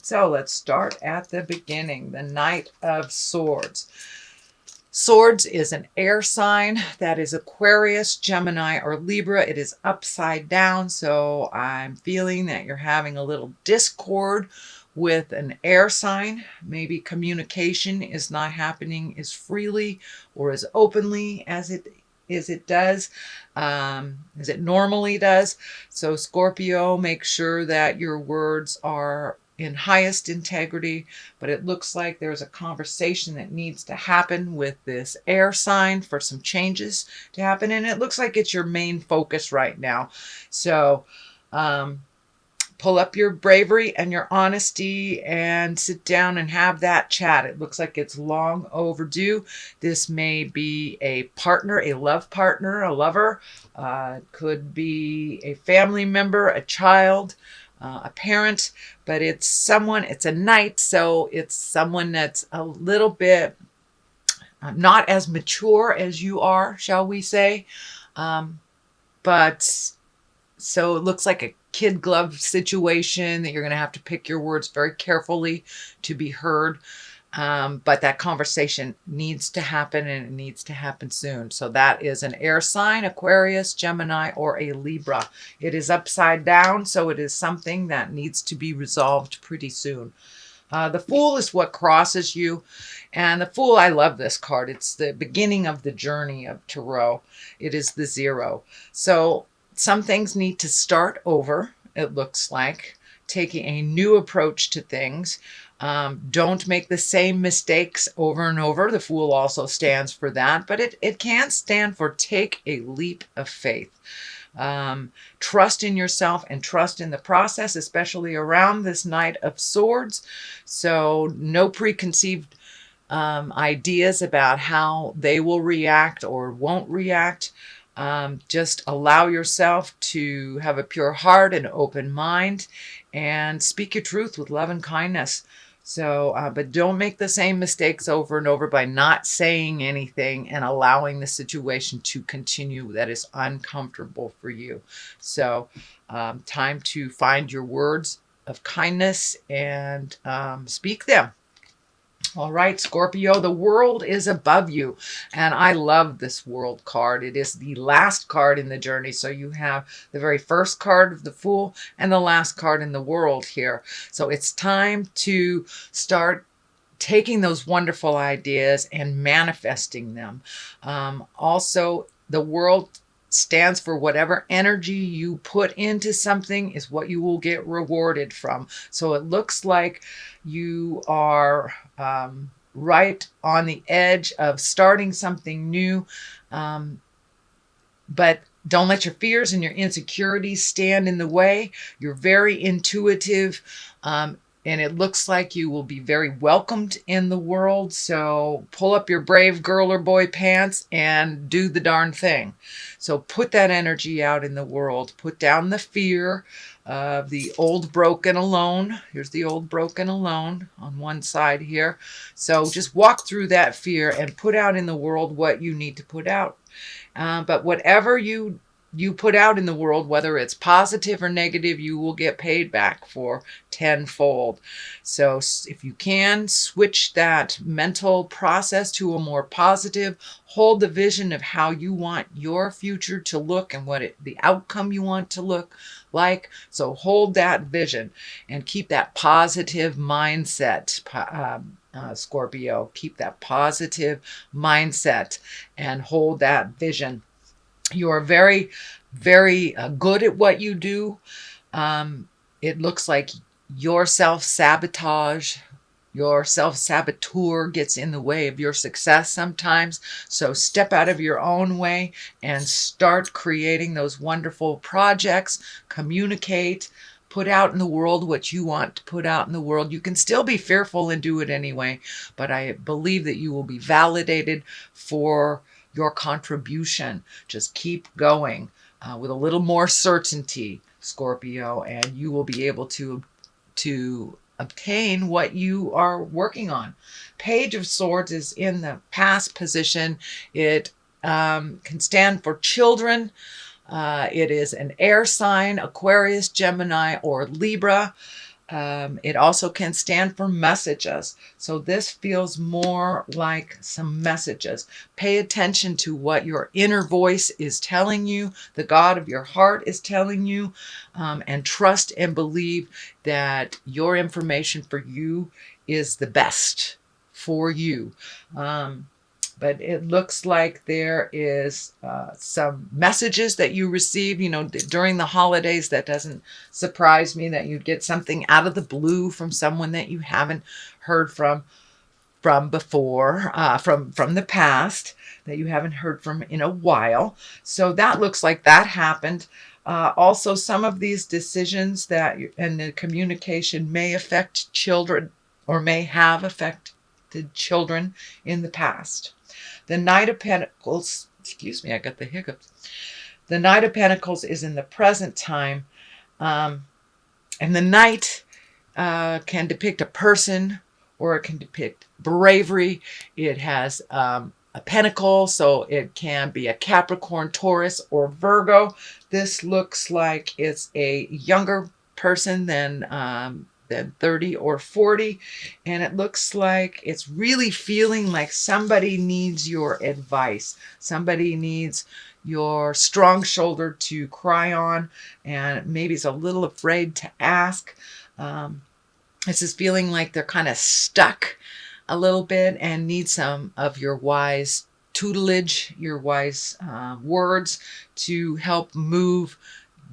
So let's start at the beginning. The Knight of Swords. Swords is an air sign. That is Aquarius, Gemini, or Libra. It is upside down. So I'm feeling that you're having a little discord with an air sign. Maybe communication is not happening as freely or as openly as it does, as it normally does. So Scorpio, make sure that your words are in highest integrity, but it looks like there's a conversation that needs to happen with this air sign for some changes to happen, and it looks like it's your main focus right now. So pull up your bravery and your honesty and sit down and have that chat. It looks like it's long overdue. This may be a partner, a love partner, a lover, could be a family member, a child, a parent, but it's someone, it's a knight, so it's someone that's a little bit not as mature as you are, shall we say, but so it looks like a kid glove situation that you're going to have to pick your words very carefully to be heard. But that conversation needs to happen, and it needs to happen soon. So that is an air sign, Aquarius, Gemini, or a Libra. It is upside down, so it is something that needs to be resolved pretty soon. The Fool is what crosses you. And the Fool, I love this card. It's the beginning of the journey of Tarot. It is the 0. So some things need to start over, it looks like, taking a new approach to things. Don't make the same mistakes over and over. The Fool also stands for that, but it can stand for take a leap of faith. Trust in yourself and trust in the process, especially around this Knight of Swords. So no preconceived ideas about how they will react or won't react. Just allow yourself to have a pure heart and open mind and speak your truth with love and kindness. So, but don't make the same mistakes over and over by not saying anything and allowing the situation to continue that is uncomfortable for you. So, time to find your words of kindness and speak them. All right, Scorpio, the world is above you. And I love this world card. It is the last card in the journey. So you have the very first card of the Fool and the last card in the world here. So it's time to start taking those wonderful ideas and manifesting them. Also, the world stands for whatever energy you put into something is what you will get rewarded from. So it looks like you are right on the edge of starting something new, but don't let your fears and your insecurities stand in the way. You're very intuitive, and it looks like you will be very welcomed in the world. So pull up your brave girl or boy pants and do the darn thing. So put that energy out in the world. Put down the fear of the old broken alone. Here's the old broken alone on one side here. So just walk through that fear and put out in the world what you need to put out. But whatever you put out in the world, whether it's positive or negative, you will get paid back for tenfold. So if you can, switch that mental process to a more positive, hold the vision of how you want your future to look and the outcome you want to look like. So hold that vision and keep that positive mindset, Scorpio. Keep that positive mindset and hold that vision. You are very, very good at what you do. It looks like your self-saboteur gets in the way of your success sometimes. So step out of your own way and start creating those wonderful projects. Communicate. Put out in the world what you want to put out in the world. You can still be fearful and do it anyway, but I believe that you will be validated for your contribution. Just keep going with a little more certainty, Scorpio, and you will be able to obtain what you are working on. Page of Swords is in the past position. It can stand for children. It is an air sign, Aquarius, Gemini, or Libra. It also can stand for messages. So this feels more like some messages. Pay attention to what your inner voice is telling you, the God of your heart is telling you, and trust and believe that your information for you is the best for you. But it looks like there is some messages that you receive, during the holidays. That doesn't surprise me that you'd get something out of the blue from someone that you haven't heard from before, from the past, that you haven't heard from in a while. So that looks like that happened. Also, some of these decisions and the communication may affect children, or may have affected children in the past. The Knight of Pentacles, excuse me, I got the hiccups. The Knight of Pentacles is in the present time. And the Knight can depict a person, or it can depict bravery. It has a pentacle, so it can be a Capricorn, Taurus, or Virgo. This looks like it's a younger person than 30 or 40, and it looks like it's really feeling like somebody needs your advice. Somebody needs your strong shoulder to cry on, and maybe is a little afraid to ask. This is feeling like they're kind of stuck a little bit and need some of your wise tutelage, your wise words to help move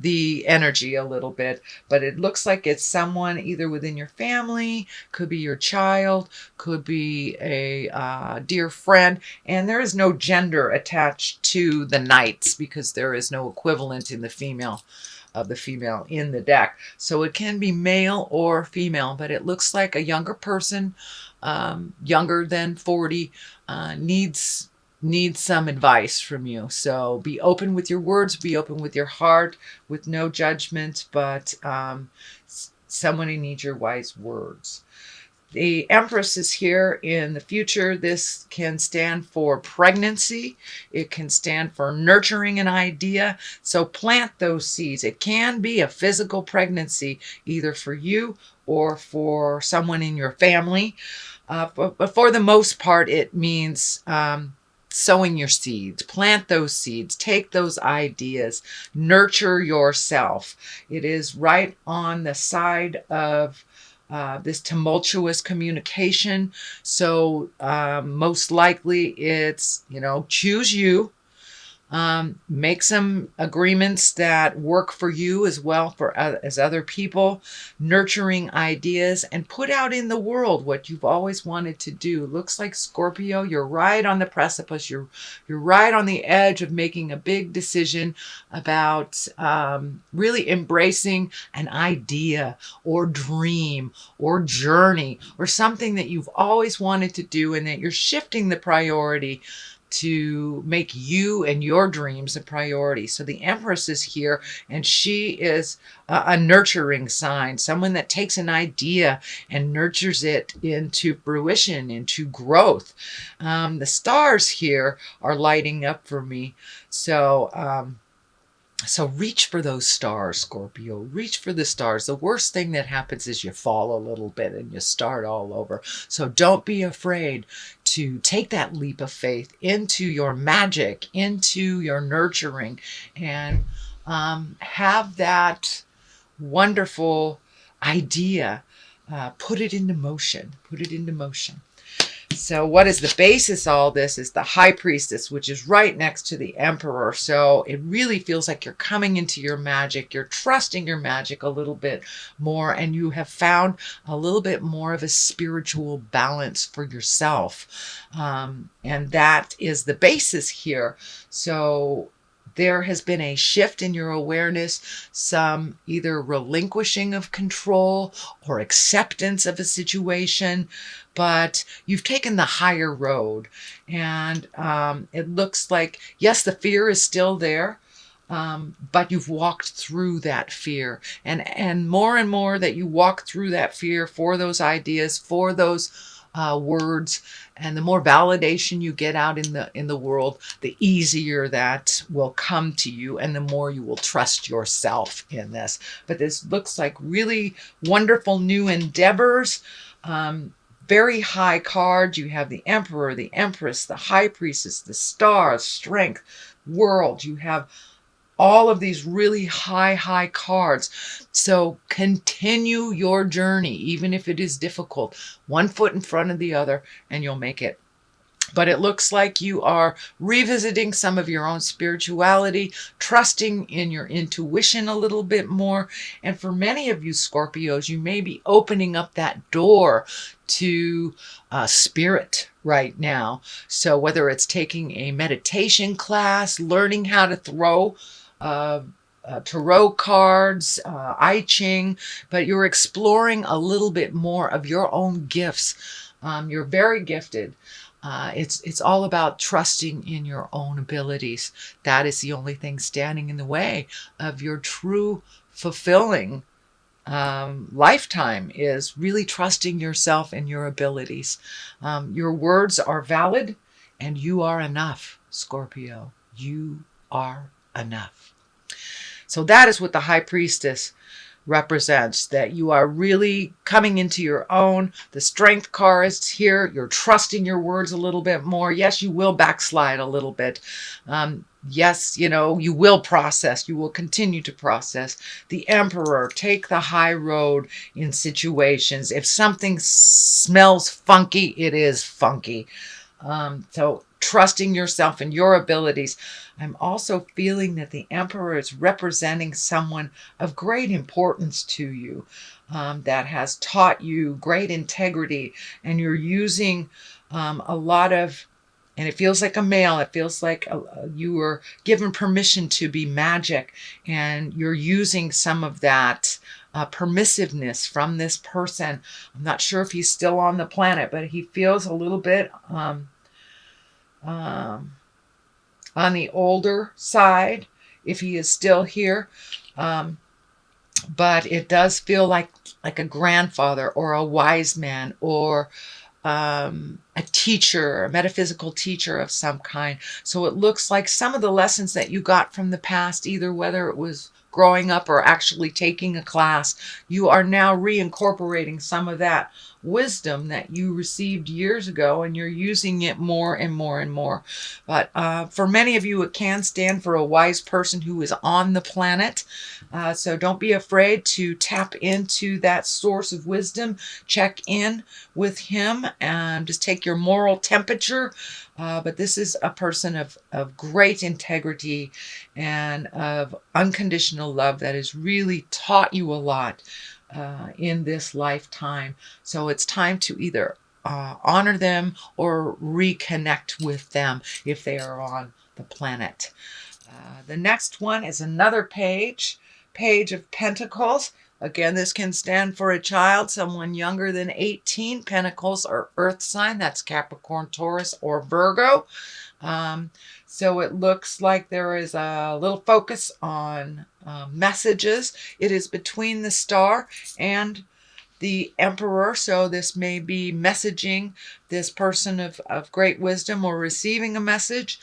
the energy a little bit. But it looks like it's someone either within your family, could be your child, could be a dear friend, and there is no gender attached to the knights because there is no equivalent in the female in the deck. So it can be male or female, but it looks like a younger person, younger than 40, needs some advice from you. So be open with your words, be open with your heart, with no judgment, but someone who needs your wise words. The Empress is here in the future. This can stand for pregnancy. It can stand for nurturing an idea. So plant those seeds. It can be a physical pregnancy, either for you or for someone in your family. But for the most part, it means sowing your seeds. Plant those seeds. Take those ideas. Nurture yourself. It is right on the side of this tumultuous communication. So most likely it's, choose you. Make some agreements that work for you as well as other people, nurturing ideas, and put out in the world what you've always wanted to do. Looks like, Scorpio, you're right on the precipice. You're right on the edge of making a big decision about really embracing an idea or dream or journey or something that you've always wanted to do, and that you're shifting the priority to make you and your dreams a priority. So the Empress is here, and she is a nurturing sign, someone that takes an idea and nurtures it into fruition, into growth. The stars here are lighting up for me. So reach for those stars, Scorpio. Reach for the stars. The worst thing that happens is you fall a little bit and you start all over. So don't be afraid to take that leap of faith into your magic, into your nurturing, and have that wonderful idea. Put it into motion. Put it into motion. So what is the basis of all this is the High Priestess, which is right next to the Emperor. So it really feels like you're coming into your magic. You're trusting your magic a little bit more, and you have found a little bit more of a spiritual balance for yourself. And that is the basis here. So there has been a shift in your awareness, some either relinquishing of control or acceptance of a situation, but you've taken the higher road. And it looks like, yes, the fear is still there, but you've walked through that fear. And more that you walk through that fear for those ideas, for those words, and the more validation you get out in the world, the easier that will come to you, and the more you will trust yourself in this. But this looks like really wonderful new endeavors. Very high cards. You have the Emperor, the Empress, the High Priestess, the Star, Strength, World. You have all of these really high cards. So continue your journey, even if it is difficult, one foot in front of the other, and you'll make it. But it looks like you are revisiting some of your own spirituality, trusting in your intuition a little bit more. And for many of you Scorpios, you may be opening up that door to spirit right now. So whether it's taking a meditation class, learning how to throw tarot cards, I Ching, but you're exploring a little bit more of your own gifts. You're very gifted. It's all about trusting in your own abilities. That is the only thing standing in the way of your true fulfilling lifetime, is really trusting yourself and your abilities. Your words are valid, and you are enough, Scorpio. You are enough. So that is what the High Priestess represents, that you are really coming into your own. The Strength card is here. You're trusting your words a little bit more. Yes, you will backslide a little bit. Yes, you will process. You will continue to process. The Emperor, take the high road in situations. If something smells funky, it is funky. So trusting yourself and your abilities. I'm also feeling that the Emperor is representing someone of great importance to you, that has taught you great integrity, and you're using a lot of, and it feels like a male, it feels like you were given permission to be magic, and you're using some of that permissiveness from this person. I'm not sure if he's still on the planet, but he feels a little bit on the older side, if he is still here. But it does feel like a grandfather or a wise man, or a teacher, a metaphysical teacher of some kind. So it looks like some of the lessons that you got from the past, either whether it was growing up or actually taking a class, you are now reincorporating some of that wisdom that you received years ago, and you're using it more and more and more. But for many of you, it can stand for a wise person who is on the planet. So don't be afraid to tap into that source of wisdom. Check in with him and just take your moral temperature. But this is a person of great integrity and of unconditional love that has really taught you a lot in this lifetime. So it's time to either honor them or reconnect with them if they are on the planet. The next one is another Page of Pentacles. Again, this can stand for a child, someone younger than 18. Pentacles are earth sign. That's Capricorn, Taurus, or Virgo. So it looks like there is a little focus on messages. It is between the Star and the Emperor. So this may be messaging this person of great wisdom, or receiving a message,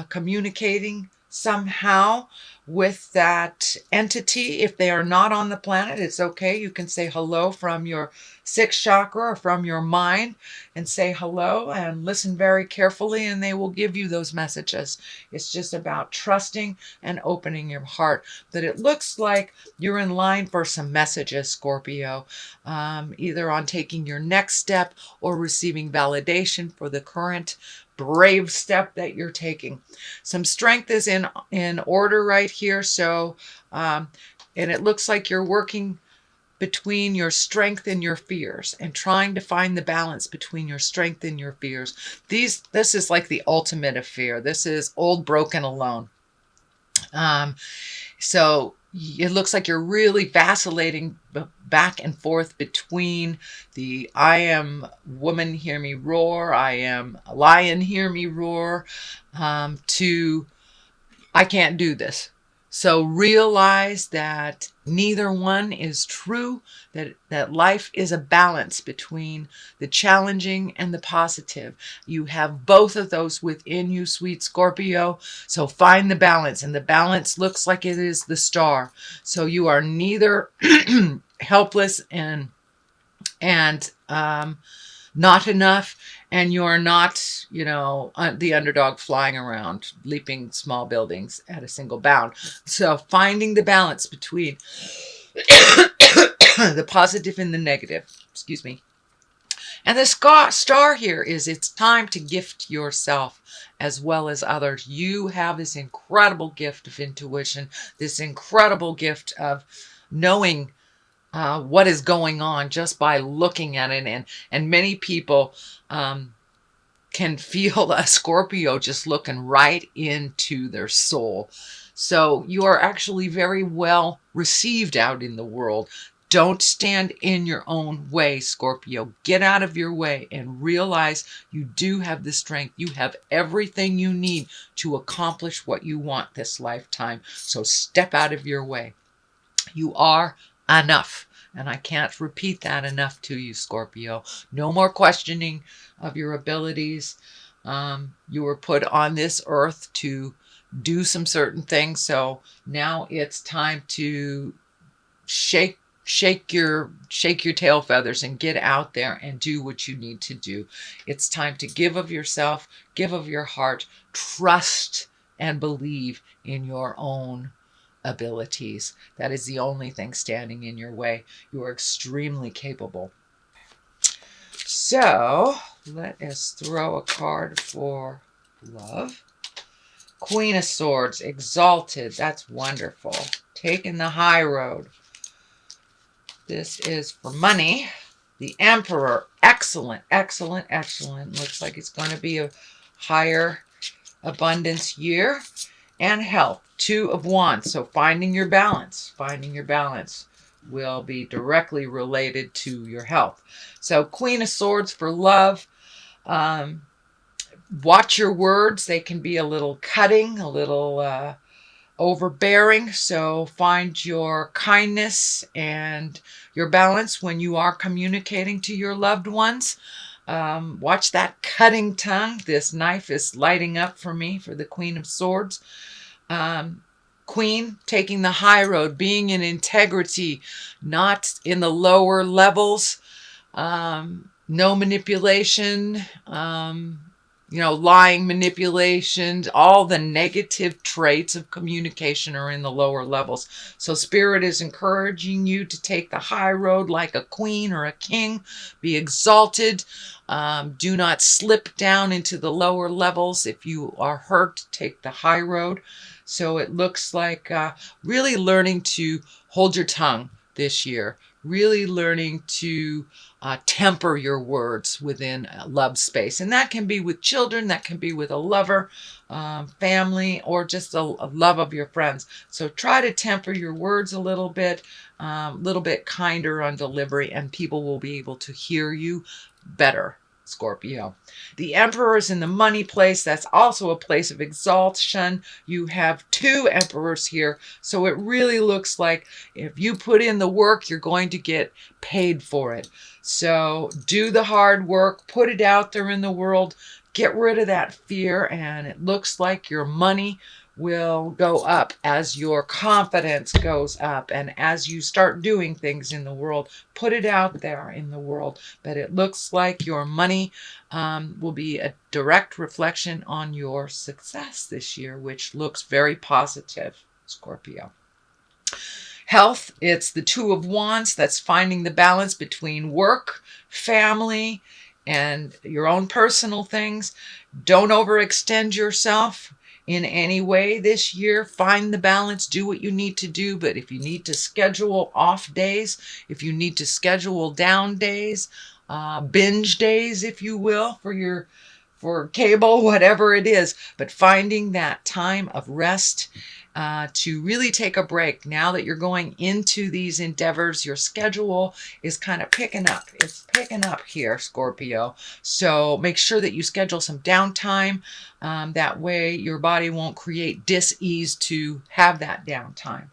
communicating somehow with that entity. If they are not on the planet, it's okay. You can say hello from your sixth chakra or from your mind, and say hello and listen very carefully, and they will give you those messages. It's just about trusting and opening your heart. But it looks like you're in line for some messages, Scorpio, either on taking your next step or receiving validation for the current brave step that you're taking. Some strength is in order right here. So, and it looks like you're working between your strength and your fears, and trying to find the balance between your strength and your fears. This is like the ultimate of fear. This is old, broken, alone. So it looks like you're really vacillating back and forth between the I am woman, hear me roar, I am a lion, hear me roar, to I can't do this. So realize that neither one is true, that life is a balance between the challenging and the positive. You have both of those within you, sweet Scorpio. So find the balance, and the balance looks like it is the star. So you are neither helpless and not enough, and you're not, the underdog flying around, leaping small buildings at a single bound. So finding the balance between the positive and the negative, excuse me. And the star here is it's time to gift yourself as well as others. You have this incredible gift of intuition, this incredible gift of knowing what is going on just by looking at it. And many people can feel a Scorpio just looking right into their soul. So you are actually very well received out in the world. Don't stand in your own way, Scorpio. Get out of your way and realize you do have the strength. You have everything you need to accomplish what you want this lifetime. So step out of your way. You are enough. And I can't repeat that enough to you, Scorpio. No more questioning of your abilities. You were put on this earth to do some certain things. So now it's time to shake your tail feathers and get out there and do what you need to do. It's time to give of yourself, give of your heart, trust and believe in your own abilities. That is the only thing standing in your way. You are extremely capable. So let us throw a card for love. Queen of Swords, exalted. That's wonderful. Taking the high road. This is for money. The Emperor, excellent, excellent, excellent. Looks like it's going to be a higher abundance year. And health, Two of Wands. So finding your balance will be directly related to your health. So Queen of Swords for love. Watch your words. They can be a little cutting, a little overbearing. So find your kindness and your balance when you are communicating to your loved ones. Watch that cutting tongue. This knife is lighting up for me for the Queen of Swords. Queen, taking the high road, being in integrity, not in the lower levels, no manipulation, lying, manipulation, all the negative traits of communication are in the lower levels. So Spirit is encouraging you to take the high road like a queen or a king. Be exalted. Do not slip down into the lower levels. If you are hurt, take the high road. So it looks like really learning to hold your tongue this year. Really learning to temper your words within love space. And that can be with children, that can be with a lover, family, or just a love of your friends. So try to temper your words a little bit kinder on delivery, and people will be able to hear you better, Scorpio. The Emperor is in the money place. That's also a place of exaltation. You have two emperors here. So it really looks like if you put in the work, you're going to get paid for it. So do the hard work, put it out there in the world, get rid of that fear, and it looks like your money will go up as your confidence goes up and as you start doing things in the world. Put it out there in the world. But it looks like your money will be a direct reflection on your success this year, which looks very positive, Scorpio. Health, it's the Two of Wands. That's finding the balance between work, family, and your own personal things. Don't overextend yourself in any way this year. Find the balance, do what you need to do. But if you need to schedule off days, if you need to schedule down days, binge days, if you will, for for cable, whatever it is. But finding that time of rest to really take a break. Now that you're going into these endeavors, your schedule is kind of picking up. It's picking up here, Scorpio. So make sure that you schedule some downtime. That way your body won't create dis-ease to have that downtime.